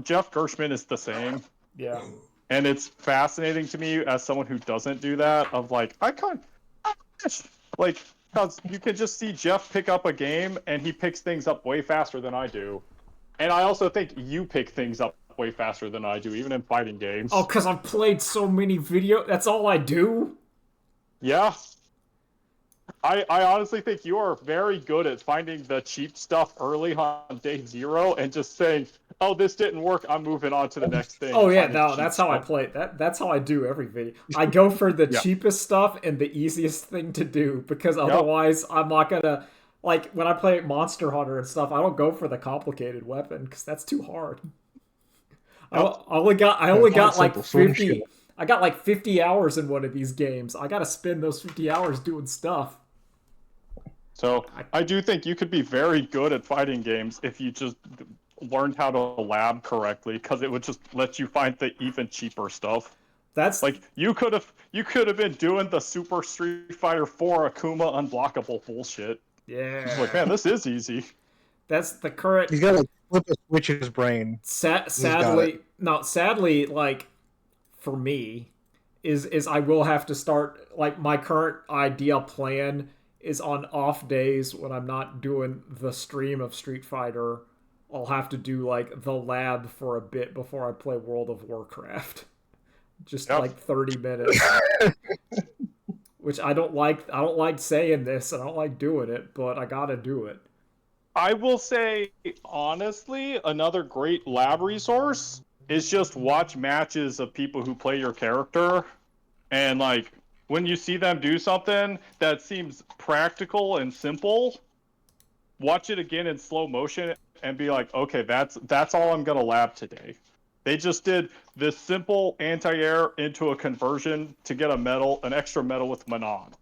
Jeff Gershman is the same. Yeah. And it's fascinating to me as someone who doesn't do that, of like, because you can just see Jeff pick up a game and he picks things up way faster than I do. And I also think you pick things up way faster than I do, even in fighting games. Oh, because I've played so many that's all I do? Yeah. I honestly think you are very good at finding the cheap stuff early on day 0 and just saying, oh, this didn't work, I'm moving on to the next thing. Oh yeah, no, that's how I play. That's how I do every video. I go for the cheapest stuff and the easiest thing to do, because otherwise I'm not gonna, like when I play Monster Hunter and stuff, I don't go for the complicated weapon because that's too hard. I only got like 50. I got like 50 hours in one of these games. I gotta spend those 50 hours doing stuff. So I do think you could be very good at fighting games if you just learned how to lab correctly, because it would just let you find the even cheaper stuff. That's like you could have been doing the Super Street Fighter 4 Akuma unblockable bullshit. Yeah. It's like, man, this is easy. That's the current. He's got to flip a switch in his brain. Sadly, like for me, is I will have to start, like my current idea plan is on off days when I'm not doing the stream of Street Fighter I'll have to do like the lab for a bit before I play World of Warcraft. Just like 30 minutes. Which I don't like. I don't like saying this. I don't like doing it, but I gotta do it. I will say, honestly, another great lab resource is just watch matches of people who play your character. And, like, when you see them do something that seems practical and simple, watch it again in slow motion and be like, okay, that's all I'm going to lab today. They just did this simple anti-air into a conversion to get a medal, an extra medal with Manon.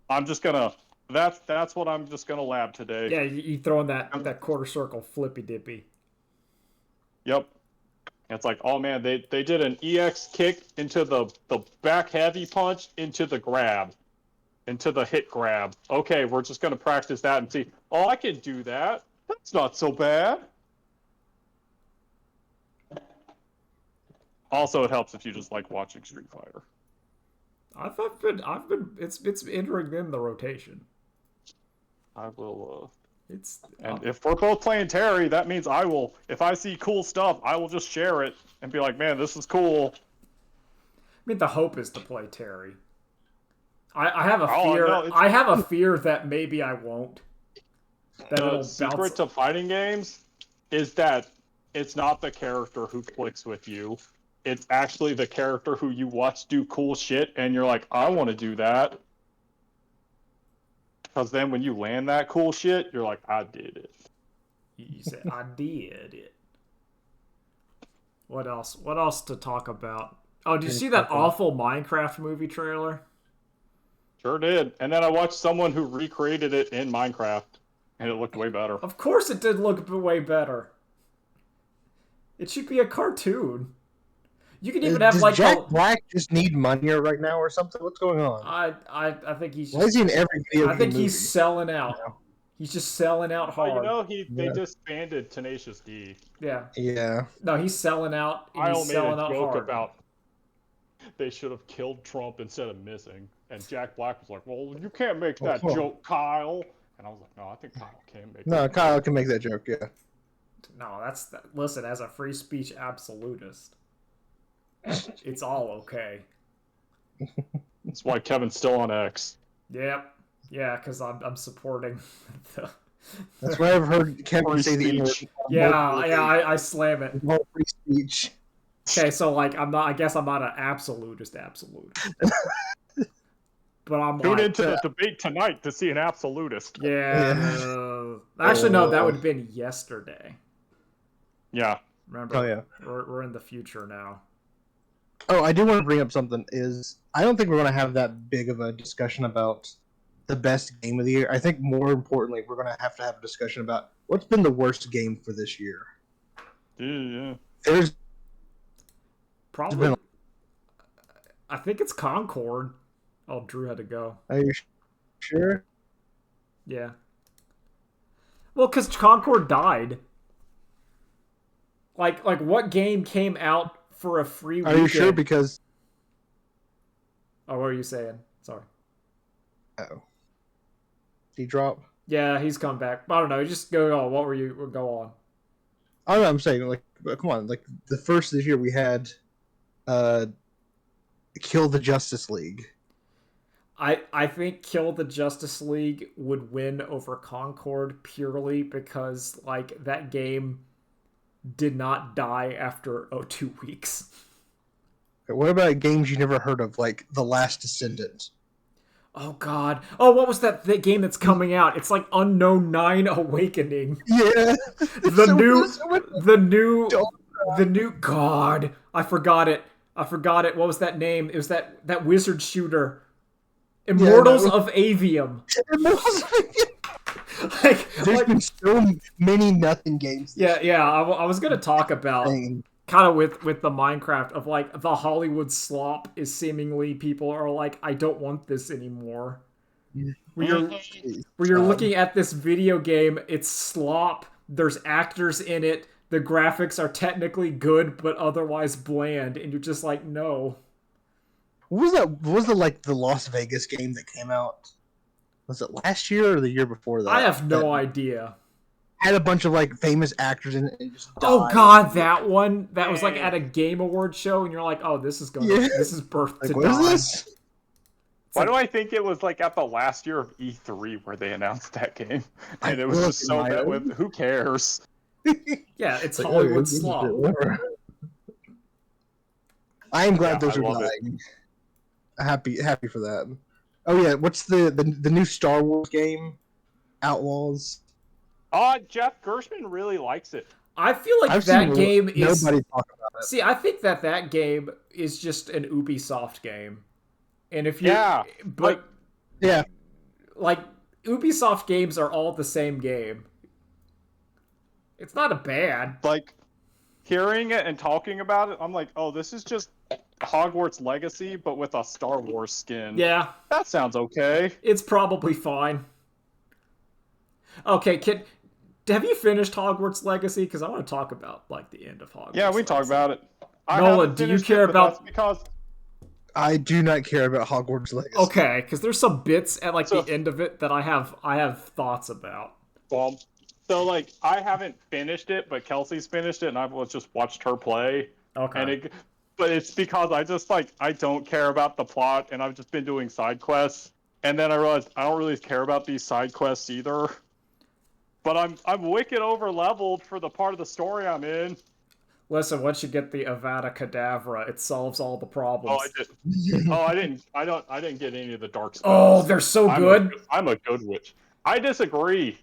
I'm just going to... That's what I'm just gonna lab today. Yeah, you throw in that quarter circle flippy dippy. Yep. It's like, oh man, they did an EX kick into the back heavy punch into the grab, into the hit grab. Okay, we're just gonna practice that and see. Oh, I can do that. That's not so bad. Also, it helps if you just like watching Street Fighter. I've been it's entering in the rotation. I will. And if we're both playing Terry, that means I will. If I see cool stuff, I will just share it and be like, "Man, this is cool." I mean, the hope is to play Terry. I have a fear. No, I have a fear that maybe I won't. That the secret to fighting games is that it's not the character who clicks with you. It's actually the character who you watch do cool shit, and you're like, "I want to do that." Because then when you land that cool shit, you're like, I did it. You say, I did it. What else? What else to talk about? Oh, did you see that awful Minecraft movie trailer? Sure did. And then I watched someone who recreated it in Minecraft, and it looked way better. Of course it did look way better. It should be a cartoon. You can even have like Jack Black just need money right now or something? What's going on? I think he's just, why is he in every video I think movie? he's selling out. You know? He's just selling out hard. They disbanded Tenacious D. Yeah. No, he's selling out. And I he's selling out hard. About they should have killed Trump instead of missing, and Jack Black was like, "Well, you can't make that joke, Kyle." And I was like, "No, I think Kyle can make." No, Kyle can make that joke. Yeah. No, listen. As a free speech absolutist. It's all okay. That's why Kevin's still on X. Yep. Yeah, because I'm supporting the... That's why I've heard Kevin say the English. I slam it. More free speech. Okay, so like I guess I'm not an absolutist. But I'm Tune into the debate tonight to see an absolutist. Yeah. Actually, no, that would have been yesterday. Yeah. Remember? Oh yeah. We're in the future now. Oh, I do want to bring up something. I don't think we're going to have that big of a discussion about the best game of the year. I think more importantly, we're going to have a discussion about what's been the worst game for this year. Yeah. There's probably. I think it's Concord. Oh, Drew had to go. Are you sure? Yeah. Well, because Concord died. Like what game came out for a free weekend? Are you sure? Because... Oh, what are you saying? Sorry. Oh. Did he drop? Yeah, he's come back. I don't know. Just go on. What were you... Go on. I don't know. I'm saying, like, come on. Like, the first this year we had... Kill the Justice League. I think Kill the Justice League would win over Concord purely because, like, that game did not die after 2 weeks. What about games you never heard of, like The Last Descendant? Oh God! Oh, what was that game that's coming out? It's like Unknown 9 Awakening. Yeah. The new. God, I forgot it. What was that name? It was that wizard shooter. Immortals of Avium. There's been so many nothing games. Yeah. I was gonna talk about kind of with the Minecraft of like the Hollywood slop is seemingly people are like, I don't want this anymore. Where you're looking at this video game, it's slop. There's actors in it. The graphics are technically good, but otherwise bland, and you're just like, no. What was that? What was the Las Vegas game that came out? Was it last year or the year before that? I have no idea. had a bunch of like famous actors in it and just died. Oh god, that one that was like at a Game Award show, and you're like, oh, this is birth Like, to what is die. this? Why do I think it was like at the last year of E3 where they announced that game, and it was just so bad with who cares? Yeah, it's Like, Hollywood this is slop. whatever. I am glad those I are love dying. Happy for that. Oh yeah, what's the new Star Wars game? Outlaws. Jeff Gershman really likes it. I feel like I've that seen game is. nobody talk about it. See, I think that game is just an Ubisoft game, and if you but Yeah, like Ubisoft games are all the same game. It's not a bad. Like hearing it and talking about it, I'm like, oh, this is just Hogwarts Legacy, but with a Star Wars skin. Yeah, that sounds okay. It's probably fine. Okay, kid. Have you finished Hogwarts Legacy? Because I want to talk about like the end of Hogwarts. Yeah, we Legacy. talk about it. Nolan, do you care about? Because I do not care about Hogwarts Legacy. Okay, because there's some bits at like the end of it that I have thoughts about. Well, so like I haven't finished it, but Kelsey's finished it, and I've just watched her play. Okay. But it's because I don't care about the plot, and I've just been doing side quests, and then I realized I don't really care about these side quests either. But I'm wicked over leveled for the part of the story I'm in. Listen, once you get the Avada Kedavra, it solves all the problems. I didn't get any of the dark spells. Oh, they're so good. I'm a good witch. I disagree.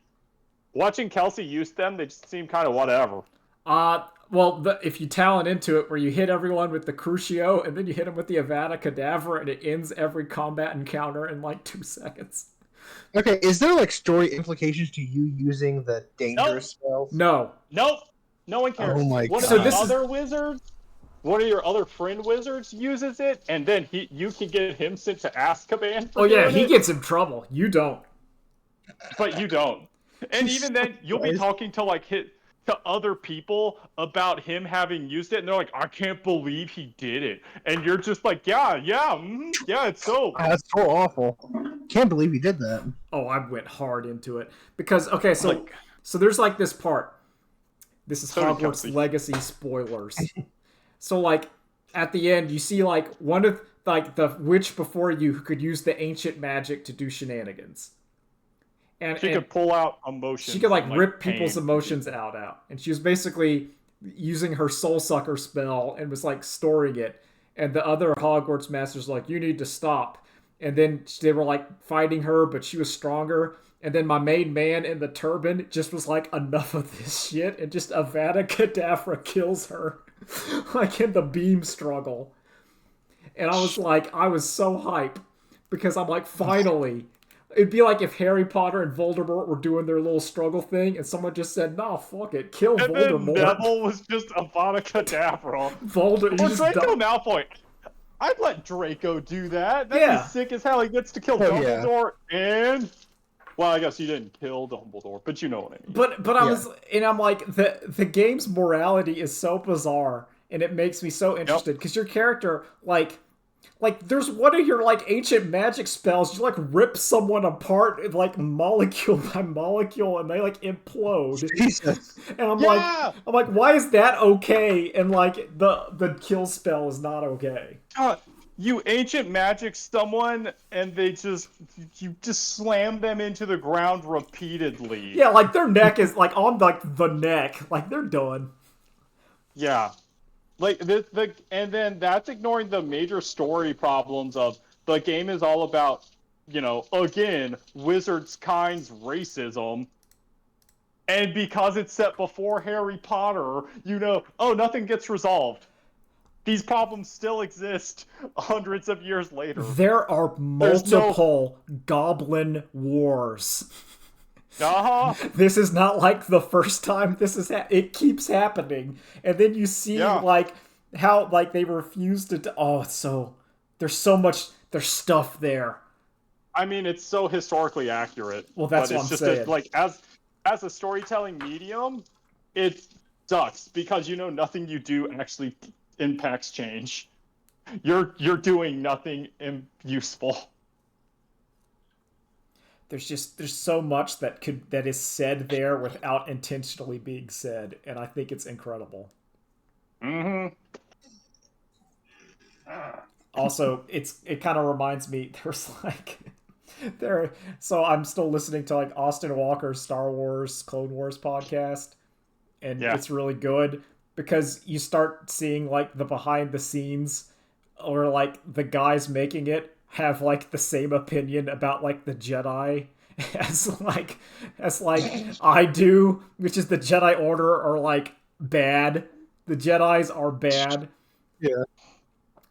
Watching Kelsey use them, they just seem kind of whatever. Well, if you talent into it, where you hit everyone with the Crucio, and then you hit them with the Avada Kedavra, and it ends every combat encounter in like 2 seconds. Okay, is there like story implications to you using the dangerous spells? No. Nope. No one cares. Oh my god. One of the other wizards, one of your other friend wizards uses it, and then you can get him sent to Azkaban for he gets in trouble. You don't. But you don't. And even then, you'll be talking to to other people about him having used it, and they're like, I can't believe he did it. And you're just like, yeah, it's so... That's so awful. Can't believe he did that. Oh, I went hard into it. Because, okay, so there's like this part. This is Hogwarts Legacy spoilers. So, like, at the end, you see, like, one of, like, the witch before you who could use the ancient magic to do shenanigans. And she could pull out emotions. She could like rip people's emotions out. And she was basically using her soul sucker spell and was like storing it. And the other Hogwarts masters were like, you need to stop. And then they were like fighting her, but she was stronger. And then my main man in the turban just was like, enough of this shit. And just Avada Kedavra kills her. Like in the beam struggle. And I was so hype. Because I'm like, finally. It'd be like if Harry Potter and Voldemort were doing their little struggle thing, and someone just said, "No, fuck it, kill Voldemort." And then Neville was just Avada Kedavra. Voldemort. Or Draco Malfoy. I'd let Draco do that. That'd be sick as hell. He gets to kill Dumbledore and... Well, I guess he didn't kill Dumbledore, but you know what I mean. But I'm like, the game's morality is so bizarre, and it makes me so interested, because your character, like there's one of your like ancient magic spells, you like rip someone apart like molecule by molecule, and they like implode. Jesus. And I'm like, why is that okay? And like the kill spell is not okay. You ancient magic someone, and you just slam them into the ground repeatedly. Yeah, like their neck is like on like the neck, like they're done. Yeah. Like and then that's ignoring the major story problems of the game is all about, again, wizards kind's racism. And because it's set before Harry Potter, nothing gets resolved. These problems still exist hundreds of years later. There are multiple goblin wars. This is not like the first time it keeps happening. And then you see like how like they refuse to there's stuff there. I mean, it's so historically accurate. Well, that's what I'm saying. Like as a storytelling medium, it sucks because nothing you do actually impacts change. You're doing nothing useful. there's so much that is said there without intentionally being said, and I think it's incredible. Mm-hmm. Also, it kind of reminds me there's like there so I'm still listening to like Austin Walker's Star Wars Clone Wars podcast, and Yeah. it's really good because you start seeing like the behind the scenes, or like the guys making it have like the same opinion about like the Jedi as I do, which is the Jedi Order are like bad. The Jedis are bad. Yeah.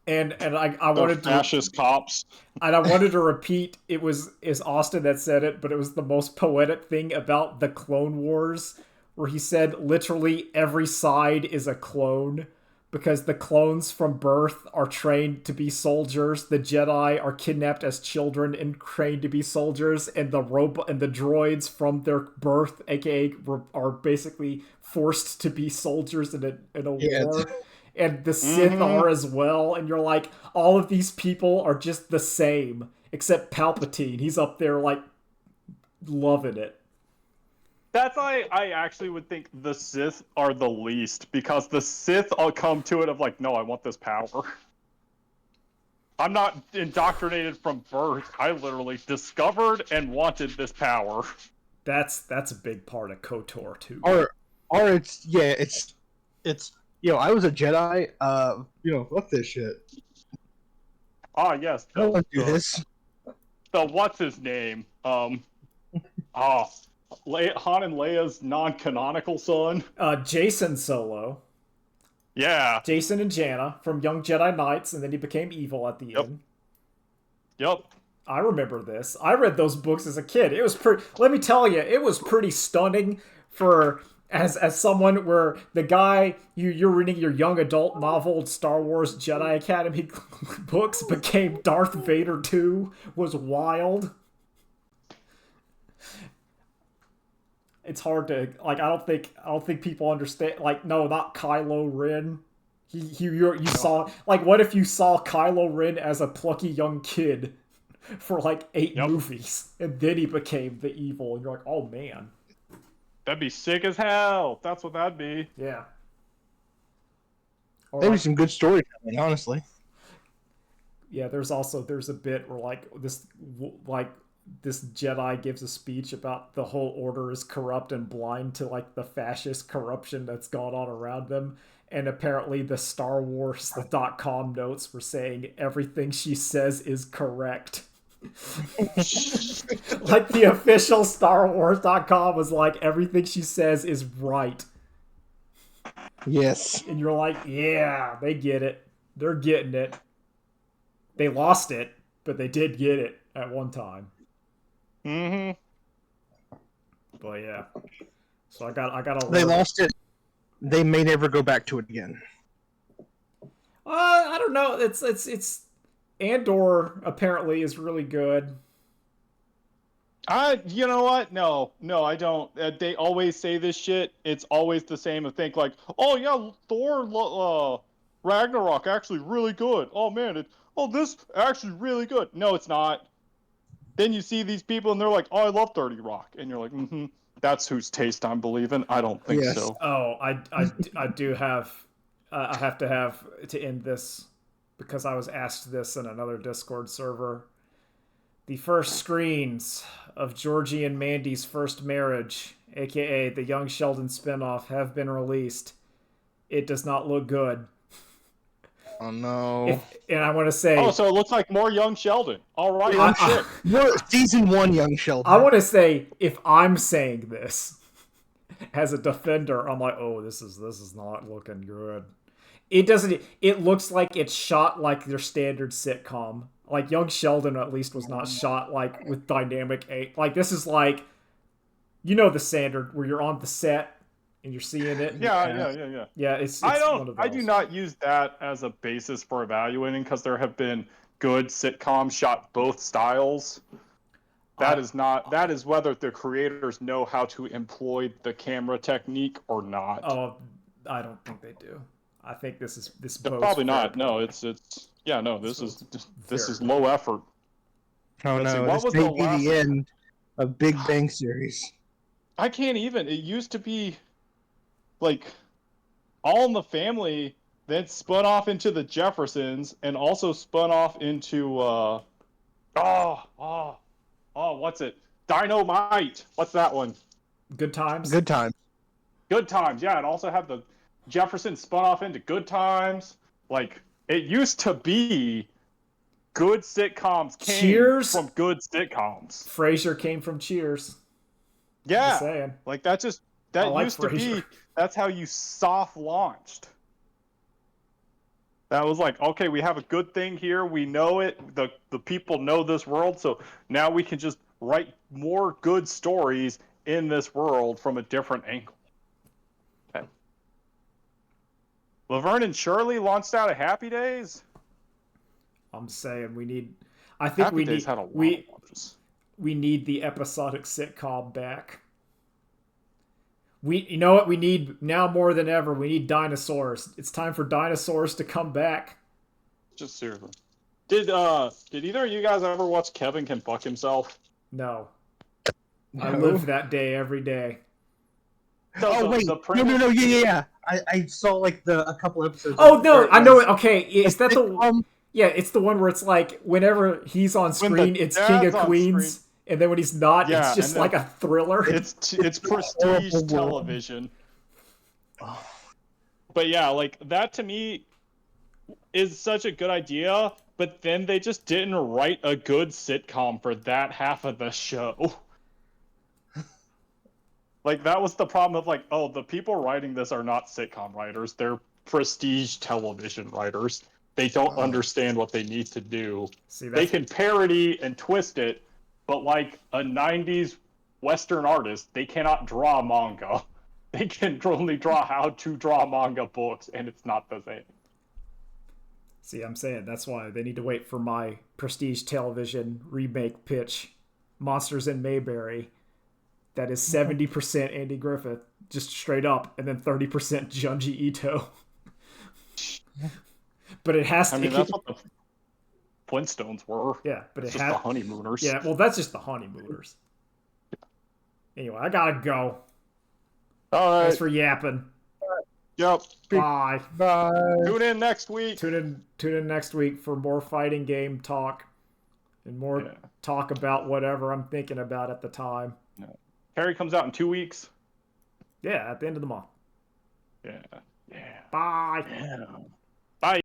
And I They're wanted to fascist cops. and I wanted to repeat is Austin that said it, but it was the most poetic thing about the Clone Wars, where he said literally every side is a clone, because the clones from birth are trained to be soldiers, the Jedi are kidnapped as children and trained to be soldiers, and the droids from their birth, aka, are basically forced to be soldiers in a war. And the Sith are as well, and you're like, all of these people are just the same, except Palpatine. He's up there like loving it. That's why I actually would think the Sith are the least, because the Sith all come to it of like, no, I want this power. I'm not indoctrinated from birth. I literally discovered and wanted this power. That's a big part of KOTOR too. Or it's I was a Jedi. Fuck this shit. Ah, yes. I don't want to do this. The what's his name? Han and Leia's non-canonical son. Jason Solo. Yeah. Jason and Janna from Young Jedi Knights, and then he became evil at the end. Yep. I remember this. I read those books as a kid. It was pretty. Let me tell you, it was pretty stunning for as someone where the guy you're reading your young adult novel Star Wars Jedi Academy books became Darth Vader 2 was wild. It's hard to like. I don't think people understand. Like, no, not Kylo Ren. You saw like, what if you saw Kylo Ren as a plucky young kid for like 8 movies, and then he became the evil, and you're like, oh man, that'd be sick as hell. That's what that'd be. Yeah. Maybe some good storytelling, honestly. Yeah, there's a bit where this Jedi gives a speech about the whole order is corrupt and blind to like the fascist corruption that's gone on around them. And apparently the Star Wars, the .com notes were saying everything she says is correct. Like the official Star Wars.com was like, everything she says is right. Yes. And you're like, yeah, they get it. They're getting it. They lost it, but they did get it at one time. Mm-hmm. But yeah. So I got a They lost it. They may never go back to it again. I don't know. It's Andor apparently is really good. You know what? No, I don't. They always say this shit. It's always the same. I think like, oh yeah, Thor, Ragnarok actually really good. Oh man, this actually really good. No, it's not. Then you see these people and they're like, oh, I love 30 Rock, and you're like, mm-hmm. That's whose taste I'm believing. I don't think so. Oh, I do have. I have to end this because I was asked this in another Discord server. The first screens of Georgie and Mandy's first marriage, aka the Young Sheldon spinoff, have been released. It does not look good. Oh no! And I want to say, oh, so it looks like more Young Sheldon. All right, shit. Season 1 Young Sheldon. I want to say, if I'm saying this as a defender, I'm like, oh, this is not looking good. It doesn't. It looks like it's shot like their standard sitcom. Like Young Sheldon, at least, was not shot like with dynamic. Like this is like, the standard where you're on the set and you're seeing it. Yeah. Yeah, it's I one of those. I do not use that as a basis for evaluating, because there have been good sitcoms shot both styles. That is whether the creators know how to employ the camera technique or not. Oh, I don't think they do. I think this is probably not. No, this is low effort. Oh Let's no! see, what This was may the be last the end a Big Bang series. I can't even. It used to be like All in the Family, then spun off into the Jeffersons, and also spun off into what's it? Dynamite. What's that one? Good Times. Good time. Good Times. Yeah, it also had the Jeffersons spun off into Good Times. Like it used to be good sitcoms came Cheers. from good sitcoms. Frasier came from Cheers. Yeah, Just saying. like that like used to Frasier. be. That's how you soft launched. That was like, okay, we have a good thing here. We know it. The people know this world, so now we can just write more good stories in this world from a different angle. Okay. Laverne and Shirley launched out of Happy Days. I'm saying we need. I think Happy we Days need. had a lot of launches. We need the episodic sitcom back. You know what we need now more than ever? We need dinosaurs. It's time for dinosaurs to come back. Just seriously. Did either of you guys ever watch Kevin Can Fuck Himself? No. No. I live that day every day. So Wait, no, yeah. I saw like a couple episodes. Oh no, I know it. Okay, is that the? Yeah, it's the one where it's like whenever he's on screen, it's King of Queens, and then when he's not, it's just like a thriller. It's prestige television. But yeah, like that to me is such a good idea, but then they just didn't write a good sitcom for that half of the show. Like that was the problem of like, oh, the people writing this are not sitcom writers, they're prestige television writers. They don't understand what they need to do. They can parody and twist it, but like a 90s Western artist, they cannot draw manga. They can only draw how to draw manga books, and it's not the same. See, I'm saying that's why they need to wait for my prestige television remake pitch, Monsters in Mayberry. That is 70% Andy Griffith, just straight up, and then 30% Junji Ito. But it has to. I mean, that's what the Flintstones were. Yeah, but it's just the Honeymooners. Yeah, well, that's just the Honeymooners. Anyway, I gotta go. All right. Thanks for yapping. Yep. Bye. Bye. Tune in next week. Tune in next week for more fighting game talk and more talk about whatever I'm thinking about at the time. No. Harry comes out in 2 weeks. Yeah, at the end of the month. Yeah. Bye. Yeah.